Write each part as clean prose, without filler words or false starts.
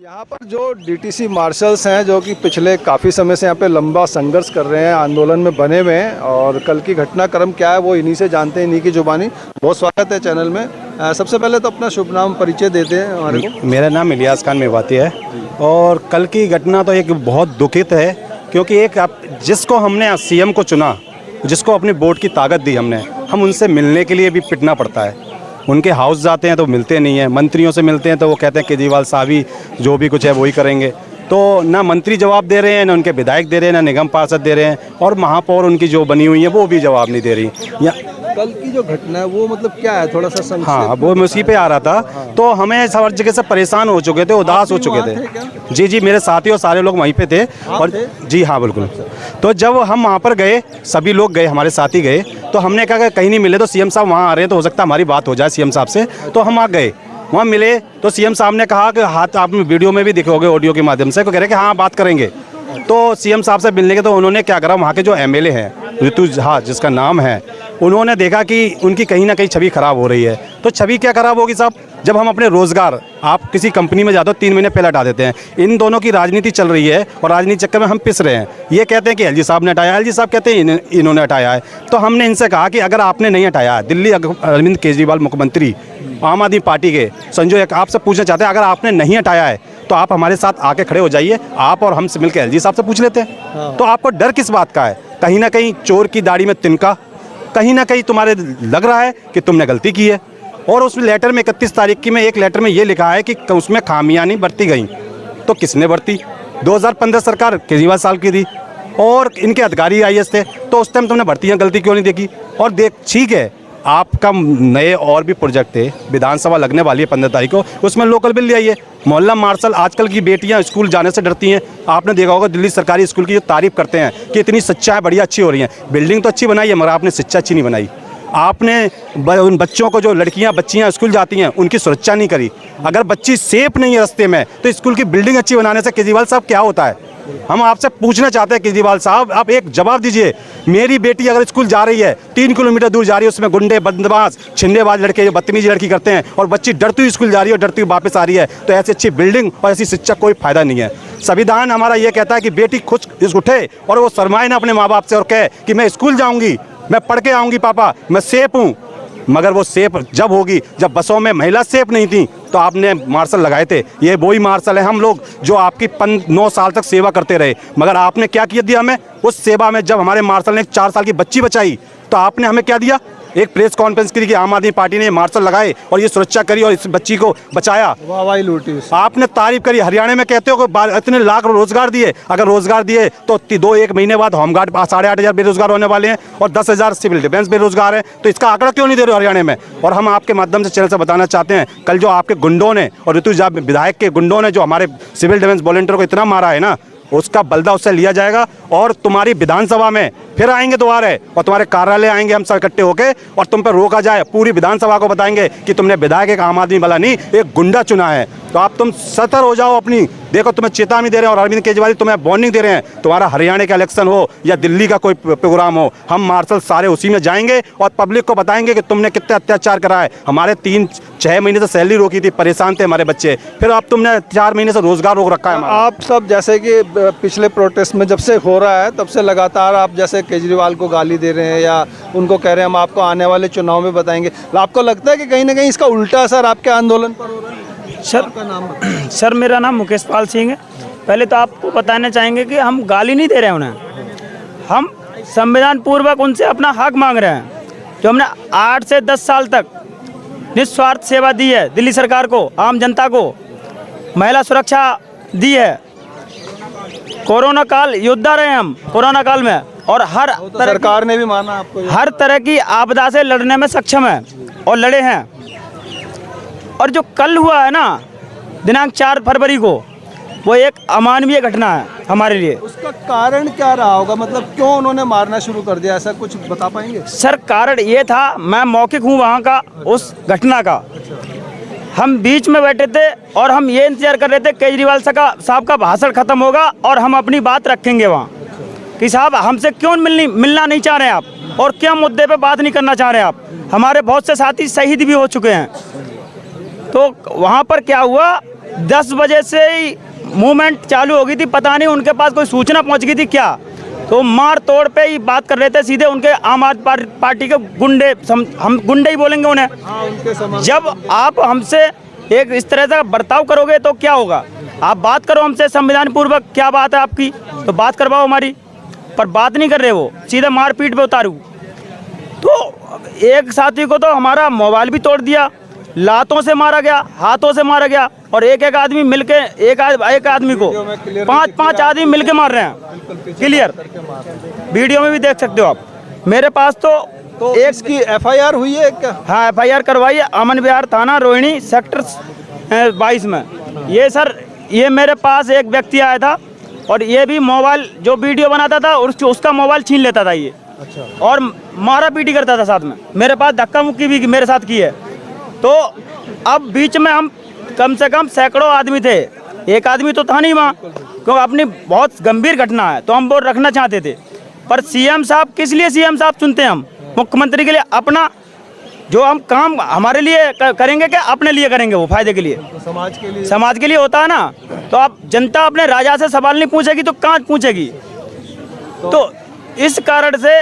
यहाँ पर जो डीटीसी मार्शल्स हैं जो कि पिछले काफ़ी समय से यहाँ पे लंबा संघर्ष कर रहे हैं, आंदोलन में बने हुए हैं और कल की घटनाक्रम क्या है वो इन्हीं से जानते हैं, इन्हीं की जुबानी। बहुत स्वागत है चैनल में। सबसे पहले तो अपना शुभ नाम परिचय देते हैं हमारे को। मेरा नाम इलियास खान मेवाती है और कल की घटना तो एक बहुत दुखित है, क्योंकि एक जिसको हमने सीएम को चुना, जिसको अपनी वोट की ताकत दी हमने, हम उनसे मिलने के लिए भी पिटना पड़ता है। उनके हाउस जाते हैं तो मिलते नहीं हैं, मंत्रियों से मिलते हैं तो वो कहते हैं केजरीवाल साहब ही जो भी कुछ है वही करेंगे। तो ना मंत्री जवाब दे रहे हैं, ना उनके विधायक दे रहे हैं, ना निगम पार्षद दे रहे हैं, और महापौर उनकी जो बनी हुई है वो भी जवाब नहीं दे रही। या कल की जो घटना है वो मतलब क्या है, थोड़ा सा संक्षेप। हाँ, वो मैं उसी पे आ रहा था। तो हमें हर जगह से परेशान हो चुके थे, उदास हो चुके थे। जी, मेरे साथी और सारे लोग वहीं पे थे। और जी हाँ, बिल्कुल। तो जब हम वहाँ पर गए, सभी लोग गए, हमारे साथी गए, तो हमने कहा कि कहीं नहीं मिले तो सीएम साहब वहाँ आ रहे हैं, तो हो सकता है हमारी बात हो जाए सीएम साहब से। तो हम आ गए, वहाँ मिले तो सीएम साहब ने कहा कि हाथ, आप वीडियो में भी दिखोगे ऑडियो के माध्यम से, तो कह रहे कि हाँ बात करेंगे। तो सीएम साहब से मिलने के तो उन्होंने क्या करा, वहाँ के जो एमएलए हैं ऋतु झा जिसका नाम है, उन्होंने देखा कि उनकी कहीं ना कहीं छवि खराब हो रही है। तो छवि क्या खराब होगी साहब, जब हम अपने रोजगार, आप किसी कंपनी में जाते हो 3 महीने पहले हटा देते हैं। इन दोनों की राजनीति चल रही है और राजनीति चक्कर में हम पिस रहे हैं। ये कहते हैं कि एलजी साहब ने हटाया, एलजी साहब कहते हैं इन्होंने हटाया है। तो हमने इनसे कहा कि अगर आपने नहीं हटाया, दिल्ली अरविंद केजरीवाल मुख्यमंत्री आम आदमी पार्टी के संजय, आपसे पूछना चाहते हैं, अगर आपने नहीं हटाया है तो आप हमारे साथ आके खड़े हो जाइए, आप और हमसे मिलकर एलजी साहब से पूछ लेते हैं। तो आपको डर किस बात का है? कहीं ना कहीं चोर की दाढ़ी में तिनका, कहीं ना कहीं तुम्हारे लग रहा है कि तुमने गलती की है। और उस लेटर में 31 तारीख की में एक लेटर में ये लिखा है कि उसमें खामियां नहीं बरती गई। तो किसने बरती? 2015 सरकार केजरीवाल साल की थी और इनके अधिकारी आईएएस थे, तो उस टाइम तुमने भर्तियां गलती क्यों नहीं देखी? और देख, ठीक है, आपका नए और भी प्रोजेक्ट थे, विधानसभा लगने वाली है 15 तारीख को, उसमें लोकल बिल ले आइए। मोहल्ला मार्शल, आजकल की बेटियां स्कूल जाने से डरती हैं। आपने देखा होगा दिल्ली सरकारी स्कूल की जो तारीफ करते हैं कि इतनी शिक्षा है, बढ़िया अच्छी हो रही है। बिल्डिंग तो अच्छी बनाई है, मगर आपने शिक्षा अच्छी नहीं बनाई। आपने उन बच्चों को, जो बच्चियां स्कूल जाती हैं, उनकी सुरक्षा नहीं करी। अगर बच्ची सेफ नहीं है रास्ते में, तो स्कूल की बिल्डिंग अच्छी बनाने से केजरीवाल साहब क्या होता है? हम आपसे पूछना चाहते हैं केजरीवाल साहब, आप एक जवाब दीजिए। मेरी बेटी अगर स्कूल जा रही है, 3 किलोमीटर दूर जा रही है, उसमें गुंडे, बदमाश, छिंडेबाज लड़के बदतमीजी लड़की करते हैं, और बच्ची डरती हुई स्कूल जा रही है और डरती हुई वापस आ रही है, तो ऐसी अच्छी बिल्डिंग और ऐसी शिक्षा कोई फायदा नहीं है। संविधान हमारा ये कहता है कि बेटी खुद उठे और वो शर्माए ना अपने माँ बाप से और कहे कि मैं स्कूल जाऊँगी, मैं पढ़ के आऊँगी पापा, मैं सेफ हूँ। मगर वो सेफ जब होगी जब बसों में महिला सेफ नहीं थी, तो आपने मार्शल लगाए थे। ये वही मार्शल है हम लोग जो आपकी 9 साल तक सेवा करते रहे, मगर आपने क्या किया दिया हमें? उस सेवा में जब हमारे मार्शल ने 4 साल की बच्ची बचाई, तो आपने हमें क्या दिया? एक प्रेस कॉन्फ्रेंस की कि आम आदमी पार्टी ने मार्शल लगाए और ये सुरक्षा करी और इस बच्ची को बचाया। वाहवाही लूटी, आपने तारीफ करी। हरियाणा में कहते हो कि इतने लाख रोजगार दिए, अगर रोजगार दिए तो 2-1 महीने बाद होमगार्ड 8,500 बेरोजगार होने वाले हैं और 10,000 सिविल डिफेंस बेरोजगार है। तो इसका आंकड़ा क्यों नहीं दे रहे हो हरियाणा में? और हम आपके माध्यम से चैनल से बताना चाहते हैं, कल जो आपके गुंडों ने और ऋतु झा विधायक के गुंडों ने जो हमारे सिविल डिफेंस वॉलंटियर को इतना मारा है ना, उसका बलदा उससे लिया जाएगा। और तुम्हारी विधानसभा में फिर आएंगे दोबारा, और तुम्हारे कार्यालय आएंगे हम सब इकट्ठे होके, और तुम पर रोका जाए, पूरी विधानसभा को बताएंगे कि तुमने विधायक एक आम आदमी वाला नहीं, एक गुंडा चुना है। तो आप तुम सतर्क हो जाओ अपनी। देखो, तुम्हें चेतावनी दे रहे हैं और अरविंद केजरीवाल तुम्हें वार्निंग दे रहे हैं। तुम्हारा हरियाणा का इलेक्शन हो या दिल्ली का कोई प्रोग्राम हो, हम मार्शल सारे उसी में जाएंगे और पब्लिक को बताएंगे कि तुमने कितने अत्याचार करा है। हमारे 3-6 महीने से सैलरी रोकी थी, परेशान थे हमारे बच्चे, फिर अब तुमने 4 महीने से रोजगार रोक रखा है। आप सब जैसे कि पिछले प्रोटेस्ट में जब से हो रहा है तब से लगातार आप जैसे केजरीवाल को गाली दे रहे हैं या उनको कह रहे हैं हम आपको आने वाले चुनाव में बताएंगे, आपको लगता है कि कहीं ना कहीं इसका उल्टा असर आपके आंदोलन पर हो रहा है? सर का नाम सर मेरा नाम मुकेश पाल सिंह है। पहले तो आपको बताना चाहेंगे कि हम गाली नहीं दे रहे हैं उन्हें, हम संविधान पूर्वक उनसे अपना हक मांग रहे हैं। जो हमने 8 से 10 साल तक निस्वार्थ सेवा दी है दिल्ली सरकार को, आम जनता को, महिला सुरक्षा दी है, कोरोना काल योद्धा रहे हम कोरोना काल में, और हर सरकार ने भी माना आपको, हर तरह की आपदा से लड़ने में सक्षम है और लड़े हैं। और जो कल हुआ है ना दिनांक 4 फरवरी को, वो एक अमानवीय घटना है हमारे लिए। उसका कारण क्या रहा होगा, मतलब क्यों उन्होंने मारना शुरू कर दिया, ऐसा कुछ बता पाएंगे? सर कारण ये था, मैं मौखिक हूँ वहाँ का, उस घटना का। हम बीच में बैठे थे और हम ये इंतजार कर रहे थे केजरीवाल साहब का भाषण खत्म होगा और हम अपनी बात रखेंगे वहाँ कि साहब हमसे क्यों मिलना नहीं चाह रहे हैं आप, और क्या मुद्दे पे बात नहीं करना चाह रहे हैं आप। हमारे बहुत से साथी शहीद भी हो चुके हैं। तो वहाँ पर क्या हुआ 10 बजे से ही मूवमेंट चालू हो गई थी, पता नहीं उनके पास कोई सूचना पहुंच गई थी क्या, तो मार तोड़ पे ही बात कर रहे थे सीधे। उनके आम आदमी पार्टी के गुंडे, हम गुंडे ही बोलेंगे उन्हें। जब आप हमसे एक इस तरह से बर्ताव करोगे तो क्या होगा? आप बात करो हमसे संविधान पूर्वक, क्या बात है आपकी, तो बात करवाओ हमारी, पर बात नहीं कर रहे, वो सीधे मारपीट पे उतारू। तो एक साथी को तो हमारा मोबाइल भी तोड़ दिया, लातों से मारा गया, हाथों से मारा गया, और एक आदमी मिलके एक आदमी को 5 आदमी मिलके मार रहे हैं, क्लियर वीडियो में भी देख सकते हो आप। मेरे पास तो एक इसकी FIR हुई है क्या? हाँ, FIR करवाई है, अमन विहार थाना रोहिणी सेक्टर 22 में। ये सर, ये मेरे पास एक व्यक्ति आया था और ये भी मोबाइल जो वीडियो बनाता था और उसका मोबाइल छीन लेता था ये। अच्छा। और मारा पीटी करता था साथ में, मेरे पास धक्का मुक्की भी मेरे साथ की है। तो अब बीच में हम कम से कम सैकड़ों आदमी थे, एक आदमी तो था नहीं वहाँ, क्योंकि अपनी बहुत गंभीर घटना है तो हम वो रखना चाहते थे। पर सीएम साहब, किस लिए सीएम साहब चुनते हैं हम? मुख्यमंत्री के लिए अपना जो हम काम हमारे लिए करेंगे क्या अपने लिए करेंगे? वो फायदे के लिए, समाज के लिए होता है ना। तो अब जनता अपने राजा से सवाल नहीं पूछेगी तो कहाँ पूछेगी? तो इस कारण से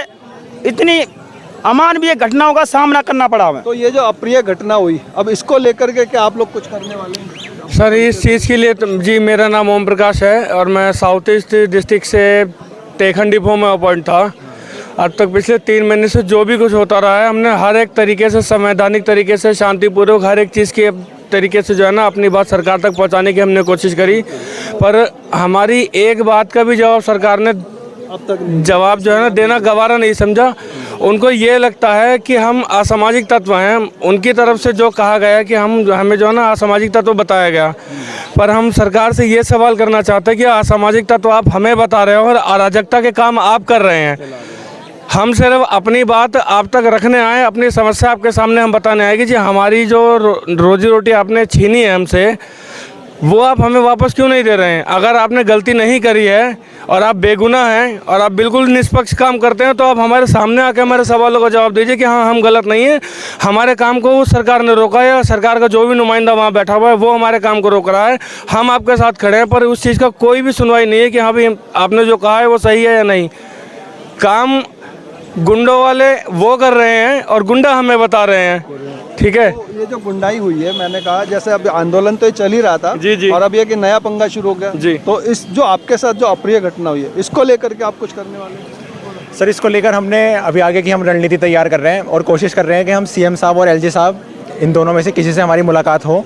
इतनी अमानवीय घटनाओं का सामना करना पड़ा हमें। तो ये जो अप्रिय घटना हुई, अब इसको लेकर के क्या आप लोग कुछ करने वाले हैं? सर, इस चीज़ के लिए जी, मेरा नाम ओम प्रकाश है और मैं साउथ ईस्ट डिस्ट्रिक्ट से टेखन डिपो में अपॉइंट था। अब तक पिछले 3 महीने से जो भी कुछ होता रहा है, हमने हर एक तरीके से, संवैधानिक तरीके से, शांतिपूर्वक हर एक चीज़ के तरीके से जो है ना अपनी बात सरकार तक पहुंचाने की हमने कोशिश करी। पर हमारी एक बात का भी जवाब सरकार ने अब तक जवाब जो है ना देना गवारा नहीं समझा। उनको ये लगता है कि हम असामाजिक तत्व हैं, उनकी तरफ से जो कहा गया है कि हमें जो है ना असामाजिक तत्व बताया गया। पर हम सरकार से ये सवाल करना चाहते हैं कि असामाजिक तत्व आप हमें बता रहे हो और अराजकता के काम आप कर रहे हैं। हम सिर्फ अपनी बात आप तक रखने आए, अपनी समस्या आपके सामने हम बताने आए कि जी हमारी जो रोजी रोटी आपने छीनी है हमसे, वो आप हमें वापस क्यों नहीं दे रहे हैं? अगर आपने गलती नहीं करी है और आप बेगुनाह हैं और आप बिल्कुल निष्पक्ष काम करते हैं तो आप हमारे सामने आकर हमारे सवालों का जवाब दीजिए कि हाँ, हम गलत नहीं हैं, हमारे काम को सरकार ने रोका है, सरकार का जो भी नुमाइंदा वहाँ बैठा हुआ है वो हमारे काम को रोक रहा है, हम आपके साथ खड़े हैं। पर उस चीज़ का कोई भी सुनवाई नहीं है कि हाँ भाई आपने जो कहा है वो सही है या नहीं। काम गुंडों वाले वो कर रहे हैं और गुंडा हमें बता रहे हैं। ठीक है, तो ये जो गुंडाई हुई है, मैंने कहा जैसे अभी आंदोलन तो ये चल ही रहा था जी। और अब ये कि नया पंगा शुरू हो गया जी। तो इस जो आपके साथ जो अप्रिय घटना हुई है, इसको लेकर के आप कुछ करने वाले हैं? सर, इसको लेकर हमने अभी आगे की हम रणनीति तैयार कर रहे हैं और कोशिश कर रहे हैं कि हम सीएम साहब और एलजी साहब, इन दोनों में से किसी से हमारी मुलाकात हो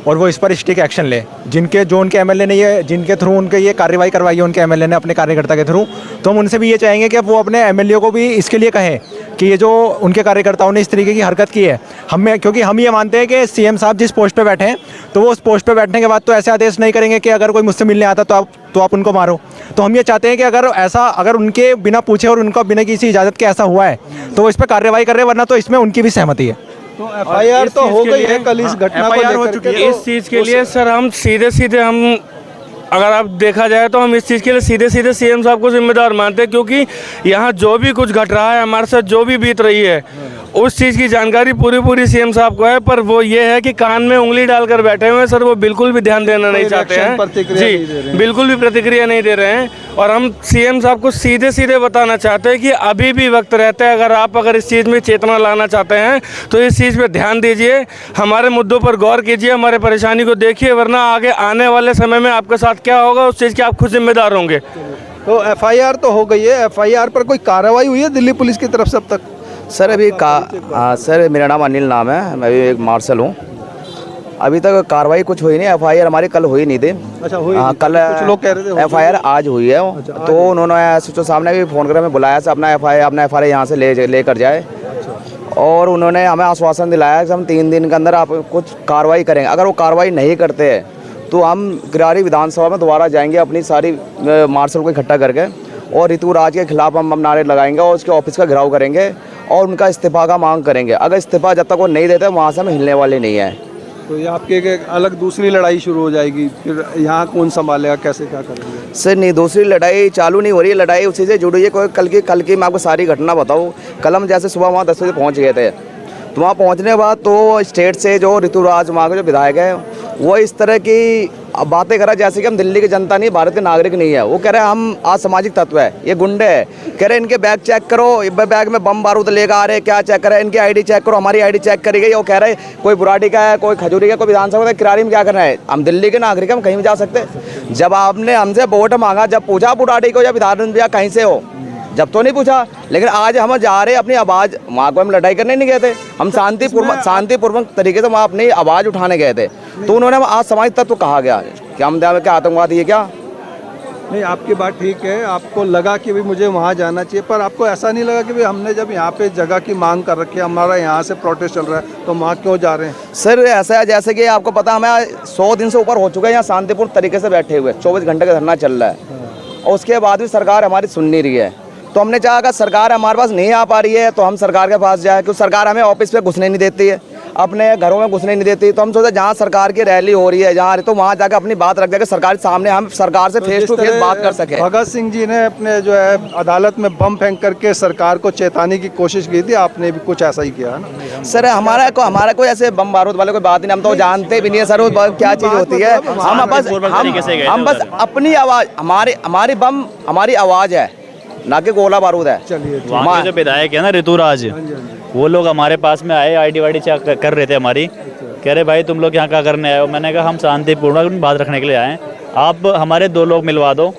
और वो इस पर स्ट्रिक्ट एक्शन ले। जो उनके एमएलए ने ये, जिनके थ्रू उनके ये कार्रवाई करवाई है उनके एमएलए ने अपने कार्यकर्ता के थ्रू, तो हम उनसे भी ये चाहेंगे कि वो अपने एमएलए को भी इसके लिए कहें कि ये जो उनके कार्यकर्ताओं ने इस तरीके की हरकत की है, क्योंकि हम ये मानते हैं कि सीएम साहब जिस पोस्ट पे बैठे हैं तो वो उस पोस्ट पे बैठने के बाद तो ऐसे आदेश नहीं करेंगे कि अगर कोई मुझसे मिलने आता तो आप उनको मारो। तो हम ये चाहते हैं कि अगर उनके बिना पूछे और उनका बिना किसी इजाज़त के ऐसा हुआ है तो वो इस पर कार्रवाई कर रहे हैं, वरना तो इसमें उनकी भी सहमति है। तो FIR तो हो गई है कल इस घटना को लेकर के। इस चीज़ के लिए सर हम सीधे हम, अगर आप देखा जाए तो हम इस चीज़ के लिए सीधे सीएम साहब को जिम्मेदार मानते हैं, क्योंकि यहाँ जो भी कुछ घट रहा है, हमारे साथ जो भी बीत रही है, उस चीज़ की जानकारी पूरी सीएम साहब को है। पर वो ये है कि कान में उंगली डालकर बैठे हुए हैं सर, वो बिल्कुल भी ध्यान देना नहीं चाहते हैं जी, बिल्कुल भी प्रतिक्रिया नहीं दे रहे हैं। और हम सीएम साहब को सीधे बताना चाहते हैं कि अभी भी वक्त रहता है, अगर इस चीज़ में चेतना लाना चाहते हैं तो इस चीज़ पे ध्यान दीजिए, हमारे मुद्दों पर गौर कीजिए, हमारे परेशानी को देखिए, वरना आगे आने वाले समय में आपके साथ क्या होगा उस चीज़ के आप खुद जिम्मेदार होंगे। तो FIR तो हो गई है, FIR पर कोई कार्रवाई हुई है दिल्ली पुलिस की तरफ से अब तक? सर अभी सर मेरा नाम अनिल नाम है, मैं भी एक मार्शल हूँ। अभी तक कार्रवाई कुछ हुई नहीं, FIR हमारी कल हुई नहीं थी। अच्छा, हुई हाँ, कल कुछ लोग कह रहे थे FIR आज हुई है। अच्छा, तो उन्होंने SHO साहब ने भी फ़ोन कर हमें बुलाया से अपना FIR यहाँ से लेकर जाए। अच्छा। और उन्होंने हमें आश्वासन दिलाया कि हम 3 दिन के अंदर आप कुछ कार्रवाई करेंगे। अगर वो कार्रवाई नहीं करते हैं तो हम गिरारी विधानसभा में दोबारा जाएंगे, अपनी सारी मार्शल को इकट्ठा करके, और ऋतुराज के खिलाफ हम नारे लगाएंगे और उसके ऑफिस का घेराव करेंगे और उनका इस्तीफा का मांग करेंगे। अगर इस्तीफा जब तक वो नहीं देते वहाँ से हम हिलने वाले नहीं हैं। तो ये आपके एक अलग दूसरी लड़ाई शुरू हो जाएगी, फिर यहाँ कौन संभालेगा, कैसे क्या करेंगे? सर नहीं, दूसरी लड़ाई चालू नहीं हो रही है, लड़ाई उसी से जुड़ी है। कोई कल की मैं आपको सारी घटना बताऊँ। कल हम जैसे सुबह वहाँ 10 बजे पहुँच गए थे, तो वहाँ पहुँचने के बाद तो स्टेट से जो ऋतुराज वहाँ के जो विधायक है वो इस तरह की अब बातें कर रहा है जैसे कि हम दिल्ली की जनता नहीं, भारत के नागरिक नहीं है। वो कह रहे हैं हम असामाजिक तत्व है, ये गुंडे है। कह रहे हैं इनके बैग चेक करो, बैग में बम बारूद लेकर आ रहे हैं, क्या चेक कर रहे हैं, इनकी आईडी चेक करो, हमारी आईडी चेक करी गई। वो कह रहे हैं कोई बुराड़ी का है, कोई खजूरी का, कोई विधानसभा का, किरारी में क्या करना है। हम दिल्ली के नागरिक, हम कहीं भी जा सकते। जब आपने हमसे वोट मांगा, जब पूछा बुराड़ी को या विधानसभा कहीं से हो, जब तो नहीं पूछा। लेकिन आज हम जा रहे हैं अपनी आवाज़, वहाँ को हम लड़ाई करने नहीं गए थे, हम शांतिपूर्वक तरीके से वहाँ अपनी आवाज़ उठाने गए थे। तो उन्होंने आज सामाजिक तत्व कहा गया, क्या हम क्या आतंकवादी है क्या? नहीं, आपकी बात ठीक है, आपको लगा कि भाई मुझे वहाँ जाना चाहिए, पर आपको ऐसा नहीं लगा कि भाई हमने जब यहाँ पे जगह की मांग कर रखी है, हमारा यहाँ से प्रोटेस्ट चल रहा है, तो वहाँ क्यों जा रहे हैं? सर ऐसा है जैसे कि आपको पता, हमें 100 दिन से ऊपर हो चुका है यहाँ शांतिपूर्ण तरीके से बैठे हुए, 24 घंटे का धरना चल रहा है, और उसके बाद भी सरकार हमारी सुन नहीं रही है। तो हमने चाहा अगर सरकार हमारे पास नहीं आ पा रही है तो हम सरकार के पास जाए, क्योंकि सरकार हमें ऑफिस पे घुसने नहीं देती है, अपने घरों में घुसने नहीं देती। तो हम सोचे जहाँ सरकार की रैली हो रही है, जहाँ तो वहाँ जाकर अपनी बात रख देकर सरकार के सामने हम सरकार से फेस टू फेस बात कर सके। भगत सिंह जी ने अपने जो है अदालत में बम फेंक करके सरकार को चेताने की कोशिश की थी, आपने भी कुछ ऐसा ही किया है ना? सर हमारा कोई ऐसे बम बारूद वाले कोई बात नहीं, हम तो जानते भी नहीं है सर वो क्या चीज़ होती है। हम बस अपनी आवाज़, हमारी आवाज़ है, ना कि गोला बारूद है। चलिए, वहाँ के जो विधायक है ना ऋतुराज, वो लोग हमारे पास में आए, आईडी वाईडी चेक कर रहे थे हमारी। कह रहे भाई तुम लोग यहाँ क्या करने आए हो? मैंने कहा हम शांतिपूर्ण बात रखने के लिए आए, आप हमारे 2 लोग मिलवा दो,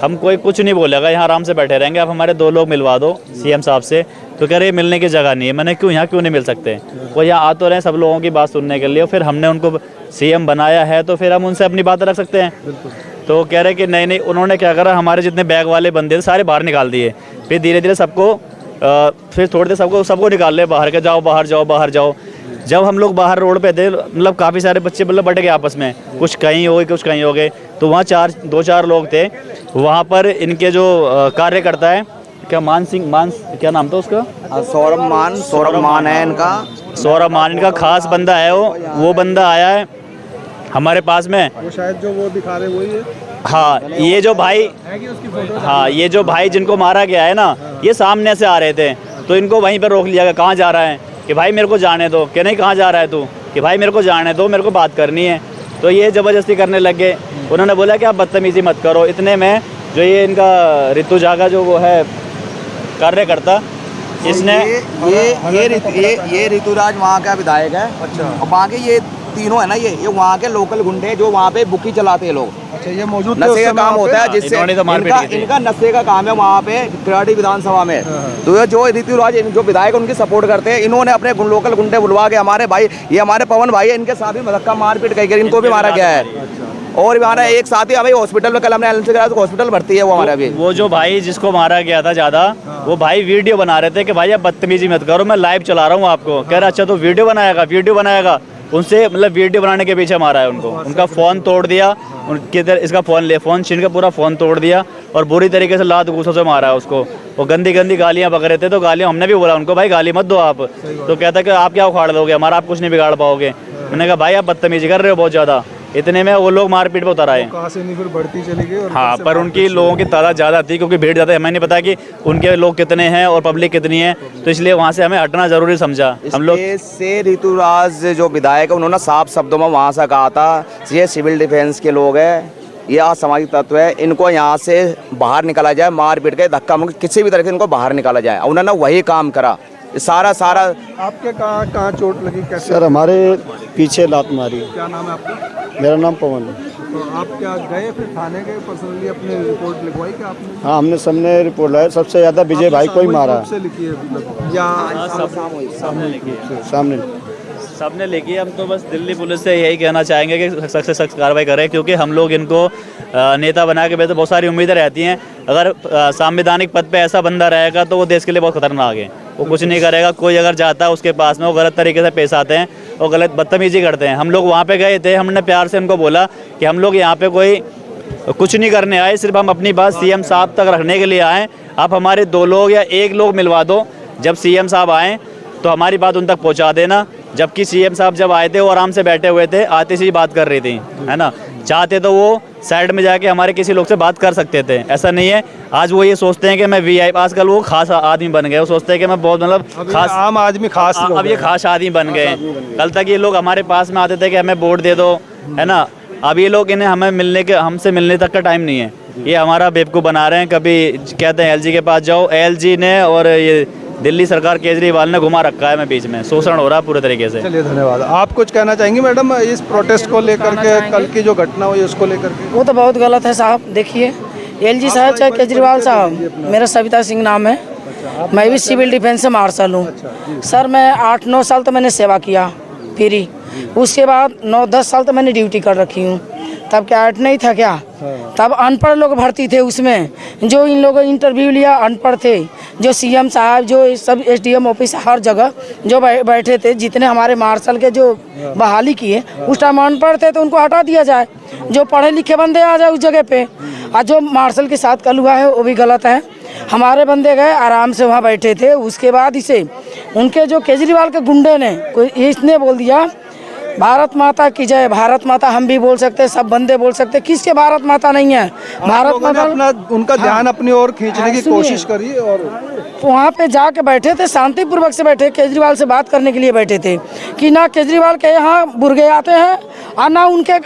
हम कोई कुछ नहीं बोलेगा, यहाँ आराम से बैठे रहेंगे, आप हमारे 2 लोग मिलवा दो सीएम साहब से। तो कह रहे मिलने की जगह नहीं है। मैंने यहाँ क्यों नहीं मिल सकते? वो यहाँ आ तो रहे सब लोगों की बात सुनने के लिए, फिर हमने उनको सीएम बनाया है तो फिर हम उनसे अपनी बात रख सकते हैं। तो कह रहे कि नहीं, उन्होंने क्या करा, हमारे जितने बैग वाले बंदे थे सारे बाहर निकाल दिए। फिर धीरे धीरे सबको फिर थोड़ी देर सबको निकाल ले बाहर के, जाओ बाहर जाओ। जब हम लोग बाहर रोड पे थे, मतलब काफ़ी सारे बच्चे मतलब बट गए आपस में, कुछ कहीं हो गए कुछ कहीं हो गए। तो वहाँ 2-4 लोग थे, वहाँ पर इनके जो कार्यकर्ता है, क्या क्या नाम था उसका? सौरभ मान है इनका। सौरभ मान इनका खास बंदा है। वो बंदा आया है हमारे पास में, वो शायद जो वो दिखा रहे वही है। हाँ ये जो भाई जिनको मारा गया है ना, ये सामने से आ रहे थे, तो इनको वहीं पर रोक लिया गया। कहाँ जा रहा है? कि भाई मेरे को जाने दो। कि नहीं कहाँ जा रहा है तू? कि भाई मेरे को जाने दो, मेरे को बात करनी है। तो ये ज़बरदस्ती करने लग गए। उन्होंने बोला कि आप बदतमीज़ी मत करो। इतने में जो ये इनका ऋतु जागा जो वो है कार्यकर्ता, इसने ये ऋतुराज वहाँ का विधायक है। अच्छा। और वहाँ के ये तीनों है ना, ये वहाँ के लोकल गुंडे हैं जो वहाँ पे बुकी चलाते हैं लोग। अच्छा, ये मौजूद थे नशे उस का समय काम वहाँ होता है, पे? जिससे इन्होंने तो मारपीट की थी। इनका नशे का काम है वहाँ पे किराड़ी विधानसभा में। तो ये जो ऋतुराज जो विधायक उनकी सपोर्ट करते हैं, इन्होंने अपने लोकल गुंडे बुलवा के हमारे भाई, ये हमारे पवन भाई है, इनके साथ भी धक्का मारपीट करके इनको भी मारा गया है। और हमारा एक साथी अभी हॉस्पिटल में, कल हमने एलएमसी कराया तो हॉस्पिटल भर्ती है वो हमारा भी। वो जो भाई जिसको मारा गया था ज़्यादा, वो भाई वीडियो बना रहे थे कि भाई आप बदतमीजी मत करो, मैं लाइव चला रहा हूँ आपको। कह रहा अच्छा तो वीडियो बनाएगा। उनसे मतलब वीडियो बनाने के पीछे मारा है उनको। उनका फ़ोन तोड़ दिया, उनके इधर इसका फ़ोन छीन के पूरा फ़ोन तोड़ दिया और बुरी तरीके से लात घूसों से मारा है उसको। वो गंदी गालियाँ बक रहे थे, तो गालियाँ हमने भी बोला उनको भाई गाली मत दो आप। तो कहता कि आप क्या उखाड़ दोगे हमारा, आप कुछ नहीं बिगाड़ पाओगे। मैंने कहा भाई आप बदतमीजी कर रहे हो बहुत ज़्यादा। इतने में वो लोग मारपीट पे उतर आए। कहाँ से नहीं फिर बढ़ती चली गई। और हाँ, पर उनकी लोगों की तादाद ज़्यादा थी, क्योंकि भीड़ ज़्यादा। हमें नहीं पता कि उनके लोग कितने हैं और पब्लिक कितनी है, तो इसलिए वहाँ से हमें हटना ज़रूरी समझा हम लोग। से ऋतुराज जो विधायक है, उन्होंने साफ शब्दों में वहाँ से कहा था ये सिविल डिफेंस के लोग हैं, ये असामाजिक तत्व है, इनको यहाँ से बाहर निकाला जाए, मार पीट के धक्का मुक्की किसी भी तरह से इनको बाहर निकाला जाए। उन्होंने वही काम करा। सारा आपके कहाँ चोट लगी, कैसे? सर हमारे पीछे लात मारी। क्या नाम है आपका? मेरा नाम पवन है। तो आप क्या गए फिर थाने गए, पर्सनली अपने रिपोर्ट लिखवाई क्या आपने? हाँ हमने सबने रिपोर्ट लगाई। सबसे ज़्यादा विजय भाई को ही मारा से लिखी है मतलब, या सामने। सबने लिखी। हम तो बस दिल्ली पुलिस से यही कहना चाहेंगे कि सख्त से सख्त कार्रवाई करें, क्योंकि हम लोग इनको नेता बना के वैसे बहुत सारी उम्मीदें रहती हैं। अगर संवैधानिक पद पे ऐसा बंदा रहेगा तो वो देश के लिए बहुत खतरनाक है। वो कुछ नहीं करेगा। कोई अगर जाता है उसके पास में, वो गलत तरीके से पेश आते हैं और गलत बदतमीजी करते हैं। हम लोग वहाँ पे गए थे, हमने प्यार से उनको बोला कि हम लोग यहाँ पे कोई कुछ नहीं करने आए, सिर्फ हम अपनी बात सीएम साहब तक रखने के लिए आए। आप हमारे 2 लोग या 1 लोग मिलवा दो, जब सीएम साहब आएँ तो हमारी बात उन तक पहुँचा देना। जबकि सीएम साहब जब आए थे वो आराम से बैठे हुए थे, आते से ही बात कर रही थी, है ना। चाहते तो वो साइड में जाके हमारे किसी लोग से बात कर सकते थे, ऐसा नहीं है। आज वो ये सोचते हैं कि मैं वीआईपी, आजकल वो खास आदमी बन गए। वो सोचते हैं कि मैं बहुत मतलब खास आम आदमी खास। अब ये खास आदमी बन गए। कल तक ये लोग हमारे पास में आते थे कि हमें वोट दे दो, है ना। अब ये लोग इन्हें हमसे मिलने तक का टाइम नहीं है, ये हमारा बेवकूफ़ बना रहे हैं। कभी कहते हैं एलजी के पास जाओ, एलजी ने और ये दिल्ली सरकार केजरीवाल ने घुमा रखा है, मैं बीच में शोषण हो रहा है पूरे तरीके से। चलिए धन्यवाद। आप कुछ कहना चाहेंगी मैडम इस प्रोटेस्ट को लेकर के, कल की जो घटना हुई उसको लेकर के? वो तो बहुत गलत है साहब। देखिए एलजी साहब चाहे केजरीवाल साहब, मेरा सविता सिंह नाम है, मैं भी सिविल डिफेंस से मार्शल हूँ सर। मैं 8-9 साल तो मैंने सेवा किया फ्री, उसके बाद 9-10 साल तो मैंने ड्यूटी कर रखी हूँ। तब क्या ऐड नहीं था क्या? तब अनपढ़ लोग भर्ती थे उसमें, जो इन लोगों इंटरव्यू लिया अनपढ़ थे, जो सीएम साहब, जो सब एसडीएम ऑफिस हर जगह जो बैठे थे, जितने हमारे मार्शल के जो बहाली किए उस टाइम अनपढ़ थे तो उनको हटा दिया जाए, जो पढ़े लिखे बंदे आ जाए उस जगह पे। और जो मार्शल के साथ कल हुआ है वो भी गलत है। हमारे बंदे गए आराम से वहाँ बैठे थे, उसके बाद इसे उनके जो केजरीवाल के गुंडे ने कोई इसने बोल दिया भारत माता की जय। भारत माता हम भी बोल सकते, सब बंदे बोल सकते, किसके भारत माता नहीं है? भारत माता अपना उनका ध्यान अपनी ओर खींचने की कोशिश करी और वहाँ पे जाके बैठे थे, शांतिपूर्वक से बैठे, केजरीवाल से बात करने के लिए बैठे थे कि ना केजरीवाल के यहाँ बुर्गे आते हैं और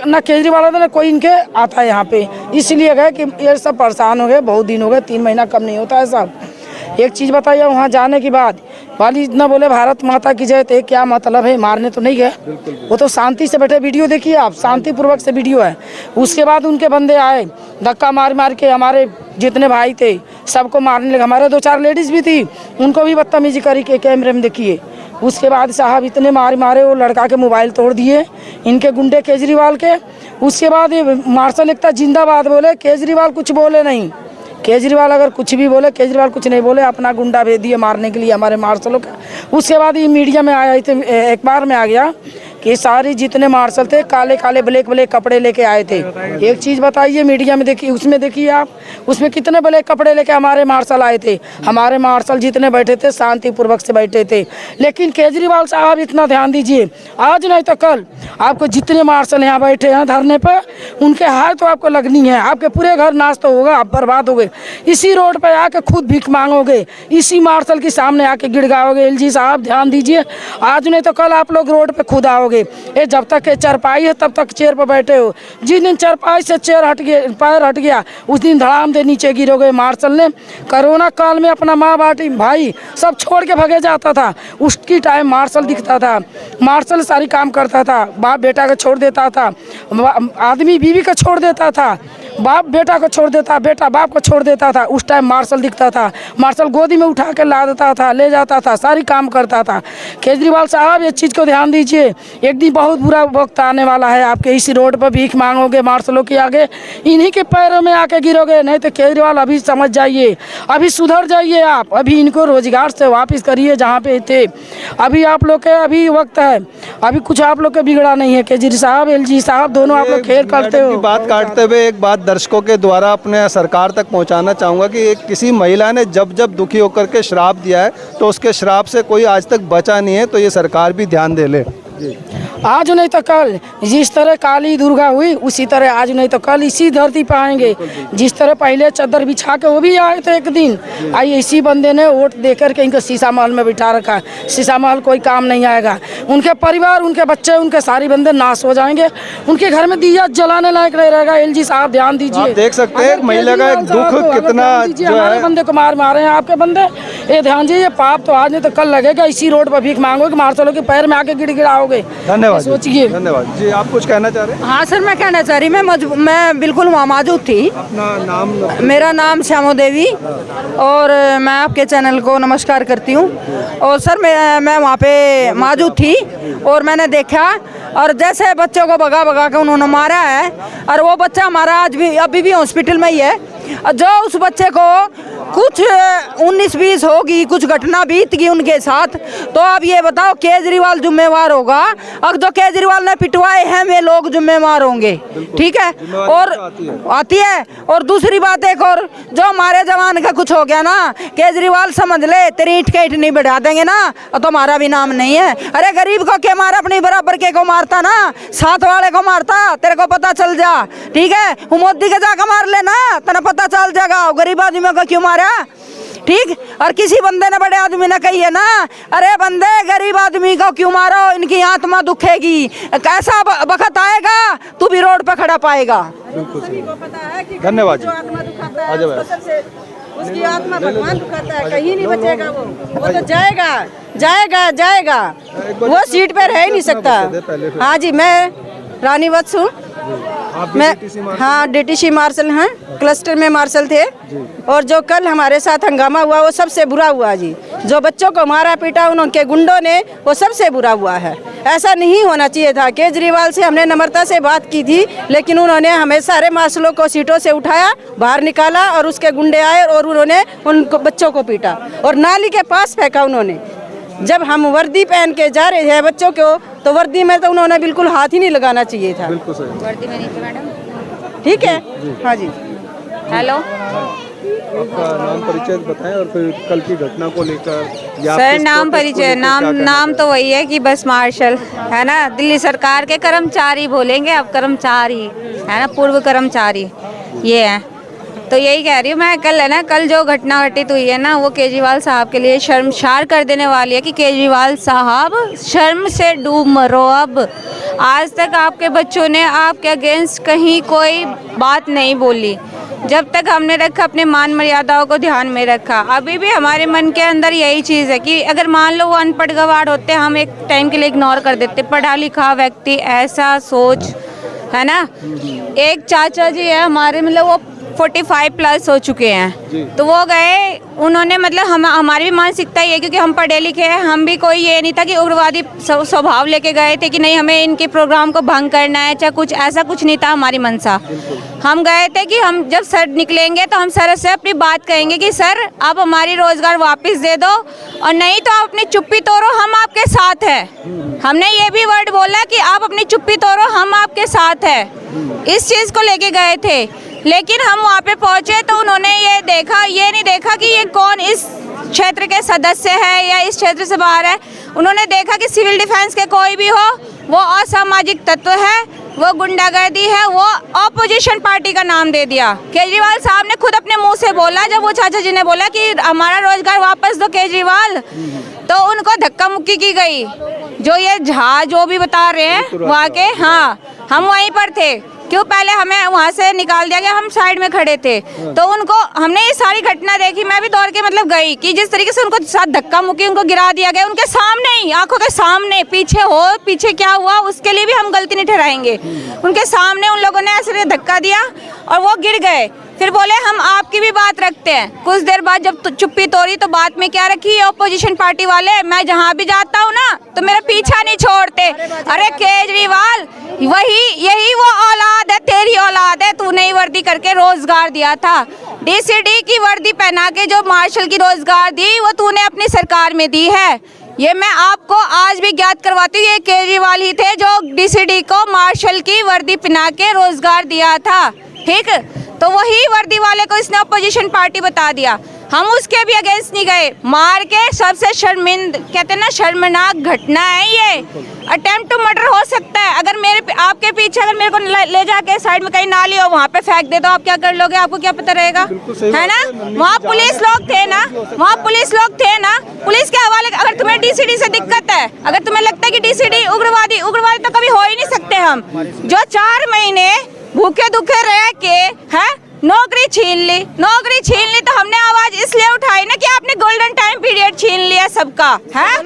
ना केजरीवाल ना कोई इनके आता है यहाँ पे। इसलिए गए कि ये सब परेशान हो गए, बहुत दिन हो गए, 3 महीना कम नहीं होता है साहब। एक चीज़ बताइए, वहाँ जाने के बाद वाली इतना बोले भारत माता की जय, तो क्या मतलब है? मारने तो नहीं गए, वो तो शांति से बैठे। वीडियो देखिए आप, शांतिपूर्वक से वीडियो है। उसके बाद उनके बंदे आए, धक्का मार मार के हमारे जितने भाई थे सबको मारने लगे। हमारे 2-4 लेडीज़ भी थी, उनको भी बदतमीजी करी के कैमरे में देखिए। उसके बाद साहब इतने मारे वो लड़का के मोबाइल तोड़ दिए इनके गुंडे केजरीवाल के। उसके बाद ये मार्शल एकता जिंदाबाद बोले, केजरीवाल कुछ बोले नहीं। केजरीवाल अगर कुछ भी बोले, केजरीवाल कुछ नहीं बोले, अपना गुंडा भेज दिए मारने के लिए हमारे मार्शलों का। उसके बाद ये मीडिया में आया, एक बार में आ गया कि सारी जितने मार्शल थे काले काले ब्लैक कपड़े लेके आए थे। एक चीज़ बताइए, मीडिया में देखिए, उसमें देखिए आप, उसमें कितने ब्लैक कपड़े लेके हमारे मार्शल आए थे। हमारे मार्शल जितने बैठे थे शांतिपूर्वक से बैठे थे। लेकिन केजरीवाल साहब इतना ध्यान दीजिए, आज नहीं तो कल आपको जितने मार्शल यहाँ बैठे हैं धरने पर, उनके हाथ तो आपको लगनी है, आपके पूरे घर नाश तो होगा, आप बर्बाद हो गए। इसी रोड पर आके खुद भीख मांगोगे, इसी मार्शल के सामने आके गिड़गाओगे। एलजी साहब ध्यान दीजिए, आज नहीं तो कल आप लोग रोड पे खुद आओगे। ये जब तक चरपाई है तब तक चेयर पर बैठे हो, जिस दिन चरपाई से चेयर हट गया, पैर हट गया, उस दिन धड़ाम दे नीचे गिरोगे। मार्शल ने कोरोना काल में अपना माँ बाटी भाई सब छोड़ के भगे जाता था, उसकी टाइम मार्शल दिखता था, मार्शल सारी काम करता था। बाप बेटा को छोड़ देता था, आदमी बीवी को छोड़ देता था, बाप बेटा को छोड़ देता, बेटा बाप को छोड़ देता था। उस टाइम मार्शल दिखता था, मार्शल गोदी में उठा के ला देता था, ले जाता था, सारी काम करता था। केजरीवाल साहब ये चीज़ को ध्यान दीजिए, एक दिन बहुत बुरा वक्त आने वाला है। आपके इसी रोड पर भीख मांगोगे मार्शलों के आगे, इन्हीं के पैरों में आके गिरोगे। नहीं तो केजरीवाल अभी समझ जाइए, अभी सुधर जाइए आप, अभी इनको रोजगार से वापस करिए जहाँ पे थे। अभी आप लोग के अभी वक्त है, अभी कुछ आप लोग के बिगड़ा नहीं है। केजरी साहब, एलजी साहब, दोनों आप लोग खेल करते हो। बात काटते हुए एक बात दर्शकों के द्वारा अपने सरकार तक पहुंचाना चाहूँगा कि एक किसी महिला ने जब दुखी होकर के श्राप दिया है तो उसके श्राप से कोई आज तक बचा नहीं है, तो ये सरकार भी ध्यान दे ले। आज नहीं तो कल जिस तरह काली दुर्गा हुई उसी तरह आज नहीं तो कल इसी धरती पर आएंगे। जिस तरह पहले चादर बिछा के वो भी आए थे एक दिन, आई इसी बंदे ने वोट दे करके इनको शीशा महल में बिठा रखा है। शीशा महल कोई काम नहीं आएगा, उनके परिवार, उनके बच्चे, उनके सारे बंदे नाश हो जाएंगे, उनके घर में दिया जलाने लायक नहीं रहेगा। एलजी साहब ध्यान दीजिए, आप देख सकते हैं महिला का एक दुख कितना जो है, बंदे को मारे हैं आपके बंदे, ये ध्यान दीजिए। ये पाप तो आज नहीं तो कल लगेगा, इसी रोड पर भीख मांगोगे, मार्शलों के पैर में आके गिड़गिड़ाओगे। धन्यवाद, सोचिए। धन्यवाद जी। आप कुछ कहना चाह रहे हैं? हाँ सर, मैं कहना चाह रही, मैं बिल्कुल वहाँ मौजूद थी। अपना नाम? मेरा नाम श्यामो देवी और मैं आपके चैनल को नमस्कार करती हूँ। और सर मैं वहाँ पे मौजूद थी और मैंने देखा, और जैसे बच्चों को भगा भगा के उन्होंने मारा है, और वो बच्चा हमारा आज भी अभी भी हॉस्पिटल में ही है। जो उस बच्चे को कुछ 19-20 होगी, कुछ घटना बीत गई उनके साथ, तो अब ये बताओ केजरीवाल जिम्मेवार होगा? और जो केजरीवाल ने पिटवाए हैं वे लोग जिम्मेवार होंगे, ठीक है? और आती है। और दूसरी बात एक और, जो हमारे जवान का कुछ हो गया ना, केजरीवाल समझ ले तेरी ईंट के ईंट नहीं बढ़ा देंगे ना तो हमारा भी नाम नहीं है। अरे गरीब को क्या मारा, अपनी बराबर के को मारता ना, साथ वाले को मारता, तेरे को पता चल जा, ठीक है? मोदी के जाकर मार लेना, तेना पता चल जाएगा गरीब आदमियों को क्यों मारा, ठीक। और किसी बंदे ने, बड़े आदमी ने कही है ना, अरे बंदे गरीब आदमी को क्यों मारो, इनकी आत्मा दुखेगी, कैसा वक्त आएगा तू भी रोड पर खड़ा पाएगा। धन्यवाद जी। उसकी आत्मा भगवान दुखाता है, कहीं नहीं बचेगा वो तो जाएगा जाएगा जाएगा, वो सीट पे रह ही नहीं सकता। हाँ जी, मैं रानी वत्स हूँ। मैं हाँ DTC मार्शल हैं, क्लस्टर में मार्शल थे। और जो कल हमारे साथ हंगामा हुआ वो सबसे बुरा हुआ जी। जो बच्चों को मारा पीटा उनके गुंडों ने, वो सबसे बुरा हुआ है। ऐसा नहीं होना चाहिए था। केजरीवाल से हमने नम्रता से बात की थी, लेकिन उन्होंने हमें सारे मार्शलों को सीटों से उठाया, बाहर निकाला और उसके गुंडे आए और उन्होंने उनको बच्चों को पीटा और नाली के पास फेंका उन्होंने। जब हम वर्दी पहन के जा रहे थे बच्चों को, तो वर्दी में तो उन्होंने बिल्कुल हाथ ही नहीं लगाना चाहिए था। बिल्कुल सही। वर्दी में नहीं थी मैडम। ठीक है, हाँ जी। हेलो, आपका नाम परिचय बताएं और फिर कल की घटना को लेकर। सर नाम परिचय, नाम तो वही है कि बस मार्शल है ना, दिल्ली सरकार के कर्मचारी बोलेंगे, अब कर्मचारी है ना, पूर्व कर्मचारी ये है। तो यही कह रही हूँ मैं, कल है ना, कल जो घटना घटित हुई है ना, वो केजरीवाल साहब के लिए शर्मसार कर देने वाली है कि केजरीवाल साहब शर्म से डूब मरो। अब आज तक आपके बच्चों ने आपके अगेंस्ट कहीं कोई बात नहीं बोली, जब तक हमने रखा अपने मान मर्यादाओं को ध्यान में रखा। अभी भी हमारे मन के अंदर यही चीज़ है कि अगर मान लो वो अनपढ़ गवार होते, हम एक टाइम के लिए इग्नोर कर देते। पढ़ा लिखा व्यक्ति, ऐसा सोच है ना। एक चाचा जी है हमारे, मतलब वो 45 प्लस हो चुके हैं, तो वो गए, उन्होंने मतलब हमारी भी मानसिकता ये, क्योंकि हम पढ़े लिखे हैं, हम भी कोई ये नहीं था कि उग्रवादी स्वभाव लेके गए थे कि नहीं हमें इनके प्रोग्राम को भंग करना है, चाहे कुछ ऐसा कुछ नहीं था हमारी मनसा। हम गए थे कि हम जब सर निकलेंगे तो हम सर से अपनी बात कहेंगे कि सर आप हमारी रोजगार वापस दे दो, और नहीं तो आप अपनी चुप्पी तोड़ो, हम आपके साथ हैं। हमने ये भी वर्ड बोला कि आप अपनी चुप्पी तोड़ो, हम आपके साथ हैं। इस चीज़ को लेके गए थे। लेकिन हम वहाँ पे पहुँचे तो उन्होंने ये देखा, ये नहीं देखा कि ये कौन इस क्षेत्र के सदस्य है या इस क्षेत्र से बाहर है। उन्होंने देखा कि सिविल डिफेंस के कोई भी हो, वो असामाजिक तत्व है, वो गुंडागर्दी है, वो ऑपोजिशन पार्टी का नाम दे दिया। केजरीवाल साहब ने खुद अपने मुंह से बोला, जब वो चाचा जी ने बोला कि हमारा रोजगार वापस दो केजरीवाल, तो उनको धक्का मुक्की की गई। जो ये झा जो भी बता रहे हैं वहाँ के, हाँ हम वहीं पर थे। क्यों पहले हमें वहाँ से निकाल दिया गया, हम साइड में खड़े थे। तो उनको, हमने ये सारी घटना देखी, मैं भी दौड़ के मतलब गई कि जिस तरीके से उनको साथ धक्का मुक्की, उनको गिरा दिया गया उनके सामने ही, आंखों के सामने। पीछे हो, पीछे क्या हुआ उसके लिए भी हम गलती नहीं ठहराएंगे। उनके सामने उन लोगों ने ऐसे धक्का दिया और वो गिर गए। फिर बोले हम आपकी भी बात रखते हैं। कुछ देर बाद जब चुप्पी तोड़ी तो बात में क्या रखी, ऑपोजिशन पार्टी वाले, मैं जहाँ भी जाता हूँ ना तो मेरा पीछा नहीं छोड़ते। अरे केजरीवाल, यही वो औलाद है, तेरी औलाद है, तूने ही वर्दी करके रोजगार दिया था। DCD की वर्दी पहना के जो मार्शल की रोजगार दी, वो तूने अपनी सरकार में दी है। ये मैं आपको आज भी ज्ञात करवाती हूँ, ये केजरीवाल ही थे जो DCD को मार्शल की वर्दी पहना के रोजगार दिया था। ठीक, तो वही वर्दी वाले को इसने अपोजिशन पार्टी बता दिया। हम उसके भी अगेंस्ट नहीं गए। मार के सबसे कहते हैं ना, शर्मनाक घटना है ये। अटेम्प्ट टू मर्डर हो सकता है। अगर आपके पीछे अगर मेरे को ले जाके साइड में कहीं नाली हो, वहाँ पे फेंक दे तो आप क्या कर लोगे, आपको क्या पता रहेगा, है ना। वहाँ पुलिस लोग थे ना, पुलिस के हवाले। अगर तुम्हें DCD से दिक्कत है, अगर तुम्हें लगता है कि DCD उग्रवादी तो कभी हो ही नहीं सकते हम। जो 4 महीने भूखे दुखे रह के है नौकरी छीन ली, तो हमने आवाज इसलिए उठाई ना कि आपने गोल्डन टाइम पीरियड छीन लिया सबका, है।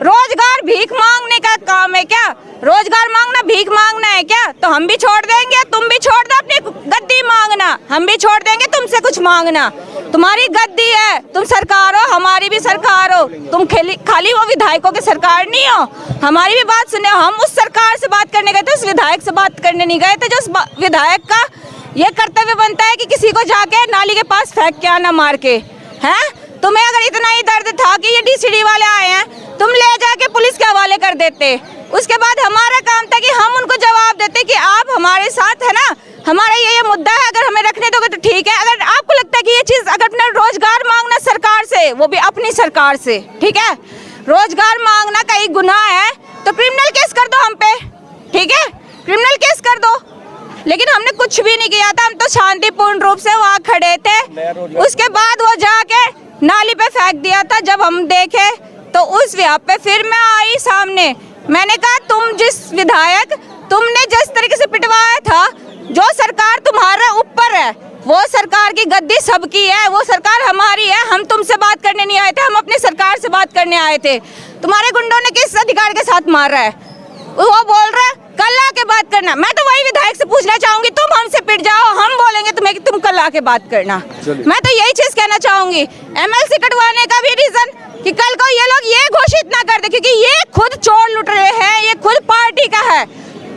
रोजगार भीख मांगने का काम है क्या? रोजगार मांगना भीख मांगना है क्या? तो हम भी छोड़ देंगे, तुम भी छोड़ दो अपनी गद्दी मांगना, हम भी छोड़ देंगे तुमसे कुछ मांगना। तुम्हारी गद्दी है, तुम सरकार हो, हमारी भी सरकार हो। तुम खाली वो विधायकों की सरकार नहीं हो, हमारी भी बात सुने। हम उस सरकार से बात करने गए थे, उस विधायक से बात करने नहीं गए थे। जो उस विधायक का ये कर्तव्य बनता है कि किसी को जाके नाली के पास फेंक के आना मार के, हैं। तुम्हें अगर इतना ही दर्द था कि ये DCD वाले आए हैं, तुम ले जाके पुलिस के हवाले कर देते। उसके बाद हमारा काम था कि हम उनको जवाब देते कि आप हमारे साथ है ना, हमारा ये मुद्दा है, अगर हमें रखने दोगे तो ठीक है। अगर आपको लगता है कि ये चीज़, अगर अपना रोजगार मांगना सरकार से, वो भी अपनी सरकार से, ठीक है, रोजगार मांगना कहीं गुनाह है तो क्रिमिनल केस कर दो हम पे, ठीक है, क्रिमिनल केस कर दो। लेकिन हमने कुछ भी नहीं किया था, हम तो शांतिपूर्ण रूप से वहाँ खड़े थे। उसके बाद वो जाके नाली पे फेंक दिया था। जब हम देखे तो उस विभाग पे फिर मैं आई सामने, मैंने कहा तुम जिस विधायक तुमने जिस तरीके से पिटवाया था, जो सरकार तुम्हारे ऊपर है वो सरकार की गद्दी सबकी है, वो सरकार हमारी है। हम तुमसे बात करने नहीं आए थे, हम अपनी सरकार से बात करने आए थे। तुम्हारे गुंडों ने किस अधिकार के साथ मारा है? वो बोल रहा है कल आके बात करना। मैं तो वही विधायक से पूछना चाहूंगी, तुम हमसे पिट जाओ, हम बोलेंगे तुम्हें कि तुम कल आके बात करना। मैं तो यही चीज कहना चाहूंगी। एमएलसी कटवाने का भी रीजन कि कल को ये लोग ये घोषित ना कर दे, क्योंकि ये खुद चोर लुट रहे हैं, ये खुद पार्टी का है।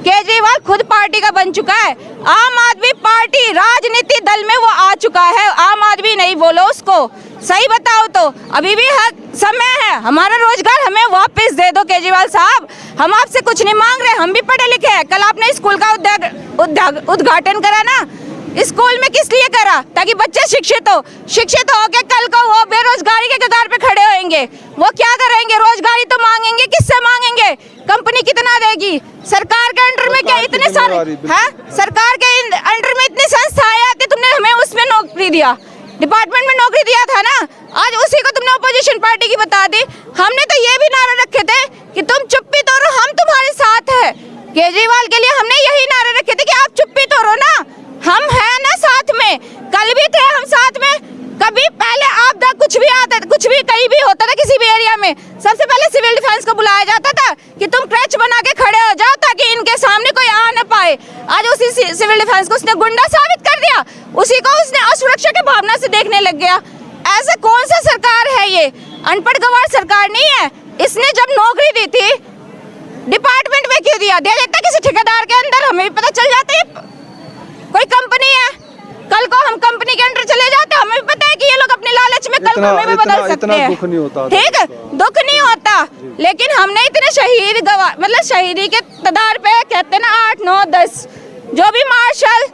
केजरीवाल खुद पार्टी का बन चुका है। आम आदमी पार्टी राजनीति दल में वो आ चुका है। आम आदमी नहीं बोलो उसको, सही बताओ तो अभी भी समय है। हमारा रोजगार हमें वापस दे दो केजरीवाल साहब, हम आपसे कुछ नहीं मांग रहे, हम भी पढ़े लिखे हैं। कल आपने स्कूल का उद्घाटन करा ना, स्कूल में किस लिए करा? ताकि बच्चे शिक्षित हो के कल को वो बेरोजगारी के कगार पे खड़े होंगे। वो क्या करेंगे? रोजगारी तो मांगेंगे, किससे मांगेंगे? कंपनी कितना देगी? सरकार के अंडर में क्या इतने सारे हैं? सरकार के अंडर में इतनी संस्थाएं आती, तुमने हमें उसमें नौकरी दिया, डिपार्टमेंट में नौकरी दिया था ना, आज उसी को तुमने अपोजिशन पार्टी की बता दी। हमने तो ये भी नारा रखे थे कि तुम चुप्पी तोड़ो, हम तुम्हारे साथ है। केजरीवाल के लिए हमने यही नारे रखे थे कि आप चुप्पी तोड़ो ना, हम हैं ना साथ में। कल भी थे हम साथ में। कभी पहले आपदा कुछ भी आता, कुछ भी कहीं भी होता था किसी भी एरिया में, सबसे पहले सिविल डिफेंस को बुलाया जाता था कि तुम क्रच बना के खड़े हो जाओ ताकि इनके सामने कोई आ न पाए। आज उसी सिविल डिफेंस को उसने गुंडा साबित कर दिया, उसी को उसने असुरक्षा की भावना से देखने लग गया। ऐसे कौन सा सरकार है ये? अनपढ़ गवार सरकार नहीं है। इसने जब नौकरी दी थी डिपार्टमेंट में क्यों दिया? दे देता किसी ठेकेदार के अंदर, हमें भी पता चल जाता है कोई कंपनी है। कल को हम कंपनी के अंदर चले जाते, हमें भी पता है कि ये लोग अपने लालच में कल को हमें भी बदल सकते हैं। दुख नहीं होता, ठीक है, दुख नहीं होता, लेकिन हमने इतने शहीद गवा, मतलब शहीदी के तदार पे कहते ना 8, 9, 10 जो भी मार्शल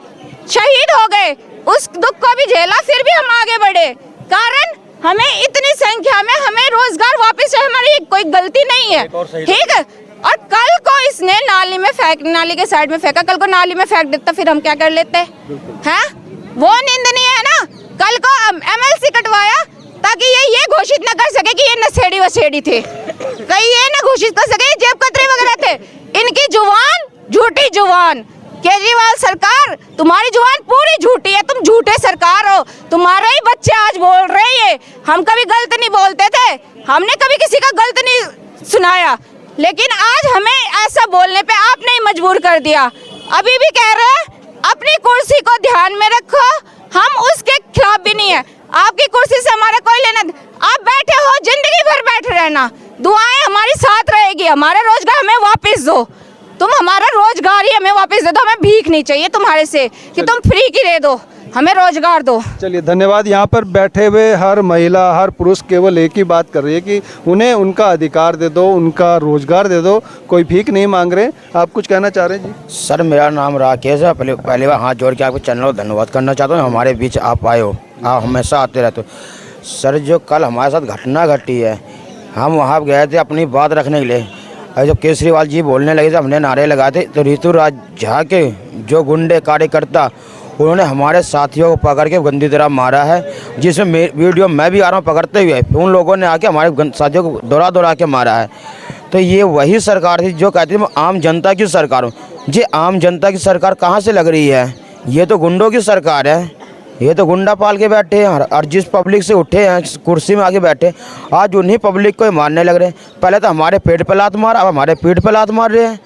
शहीद हो गए, उस दुख को भी झेला, फिर भी हम आगे बढ़े। कारण हमें इतनी संख्या में हमें रोजगार वापस है, हमारी कोई गलती नहीं है। ठीक है, और कल को इसने नाली में नाली के साइड में फेंका, कल को नाली में फेंक देता, फिर हम क्या कर लेते हैं? वो निंदनीय है ना। कल को एमएलसी कटवाया ताकि ये घोषित न कर सके कि ये नशेड़ी वशेड़ी थे, कहीं ये न घोषित कर सके जेब कतरे वगैरह थे। इनकी जुबान झूठी जुबान। केजरीवाल सरकार तुम्हारी जुबान पूरी झूठी है, तुम झूठे सरकार हो। तुम्हारे ही बच्चे आज बोल रहे हैं, हम कभी गलत नहीं बोलते थे, हमने कभी किसी का गलत नहीं सुनाया, लेकिन आज हमें ऐसा बोलने पे आपने ही मजबूर कर दिया। अभी भी कह रहे हैं अपनी कुर्सी को ध्यान में रखो, हम उसके खिलाफ भी नहीं है। आपकी कुर्सी से हमारा कोई लेना, आप बैठे हो जिंदगी भर बैठे रहना, दुआएं हमारी साथ रहेगी। हमारा रोजगार हमें वापस दो, तुम हमारा रोजगार ही हमें वापस दे दो। हमें भीख नहीं चाहिए तुम्हारे से कि तुम फ्री की दे दो, हमें रोजगार दो। चलिए धन्यवाद। यहाँ पर बैठे हुए हर महिला हर पुरुष केवल एक ही बात कर रही है कि उन्हें उनका अधिकार दे दो, उनका रोजगार दे दो, कोई भीख नहीं मांग रहे। आप कुछ कहना चाह रहे हैं जी? सर मेरा नाम राकेश है। पहले बार हाथ जोड़ के आपके चैनल को धन्यवाद करना चाहता हूँ, हमारे बीच आप आए हो, आप हमेशा आते रहते हो। सर जो कल हमारे साथ घटना घटी है, हम वहाँ गए थे अपनी बात रखने के लिए, और जब केजरीवाल जी बोलने लगे थे हमने नारे लगाए थे, तो ऋतुराज झा के जो गुंडे कार्यकर्ता उन्होंने हमारे साथियों को पकड़ के गंदी तरह मारा है, जिसमें वीडियो मैं भी आ रहा हूँ पकड़ते हुए। उन लोगों ने आके हमारे साथियों को दौड़ा के मारा है। तो ये वही सरकार थी जो कहती थी मैं आम जनता की सरकार हूँ। जी आम जनता की सरकार कहाँ से लग रही है? ये तो गुंडों की सरकार है, ये तो गुंडा पाल के बैठे हैं, और जिस पब्लिक से उठे हैं कुर्सी में आके बैठे, आज उन्हीं पब्लिक को मारने लग रहे हैं। पहले तो हमारे पेट पे लात मारा, अब हमारे पीठ पे लात मार रहे हैं।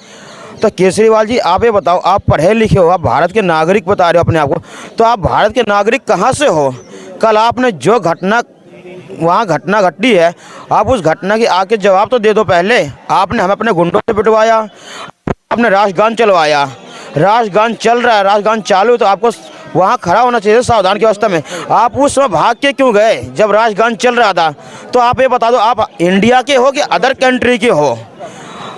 तो केजरीवाल जी आप ये बताओ, आप पढ़े लिखे हो, आप भारत के नागरिक बता रहे हो अपने आप को, तो आप भारत के नागरिक कहाँ से हो? कल आपने जो घटना वहाँ घटना घटी है, आप उस घटना की आके जवाब तो दे दो। पहले आपने हमें अपने गुंडों से पिटवाया, आपने राष्ट्रगान चलवाया, राष्ट्रगान चल रहा है, राष्ट्रगान चालू, तो आपको वहाँ खड़ा होना चाहिए सावधान की अवस्था में। आप उस समय भाग के क्यों गए जब राष्ट्रगान चल रहा था? तो आप ये बता दो, आप इंडिया के हो कि अदर कंट्री के हो?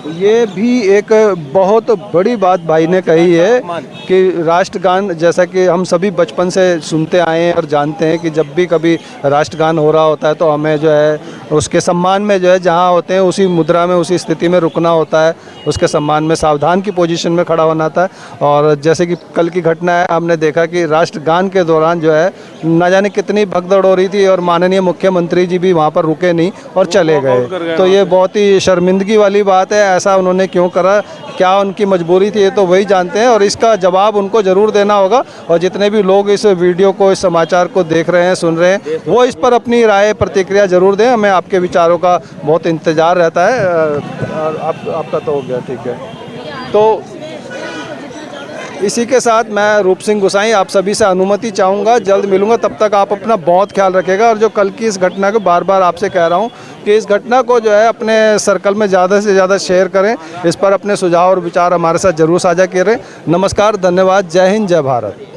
ये भी एक बहुत बड़ी बात भाई ने कही है कि राष्ट्रगान, जैसा कि हम सभी बचपन से सुनते आए हैं और जानते हैं कि जब भी कभी राष्ट्रगान हो रहा होता है तो हमें जो है उसके सम्मान में जो है जहाँ होते हैं उसी मुद्रा में, उसी स्थिति में रुकना होता है, उसके सम्मान में सावधान की पोजीशन में खड़ा होना था। और जैसे कि कल की घटना है, हमने देखा कि राष्ट्रगान के दौरान जो है न जाने कितनी भगदड़ हो रही थी और माननीय मुख्यमंत्री जी भी वहाँ पर रुके नहीं और चले गए। तो ये बहुत ही शर्मिंदगी वाली बात है। ऐसा उन्होंने क्यों करा, क्या उनकी मजबूरी थी, ये तो वही जानते हैं और इसका जवाब उनको ज़रूर देना होगा। और जितने भी लोग इस वीडियो को, इस समाचार को देख रहे हैं, सुन रहे हैं, वो इस पर अपनी राय प्रतिक्रिया ज़रूर दें। हमें आपके विचारों का बहुत इंतज़ार रहता है। आपका तो हो गया, ठीक है। तो इसी के साथ मैं रूप सिंह गुसाई आप सभी से अनुमति चाहूँगा, जल्द मिलूँगा। तब तक आप अपना बहुत ख्याल रखिएगा। और जो कल की इस घटना को बार बार आपसे कह रहा हूँ कि इस घटना को जो है अपने सर्कल में ज़्यादा से ज़्यादा शेयर करें, इस पर अपने सुझाव और विचार हमारे साथ ज़रूर साझा करें। नमस्कार, धन्यवाद, जय हिंद, जय भारत।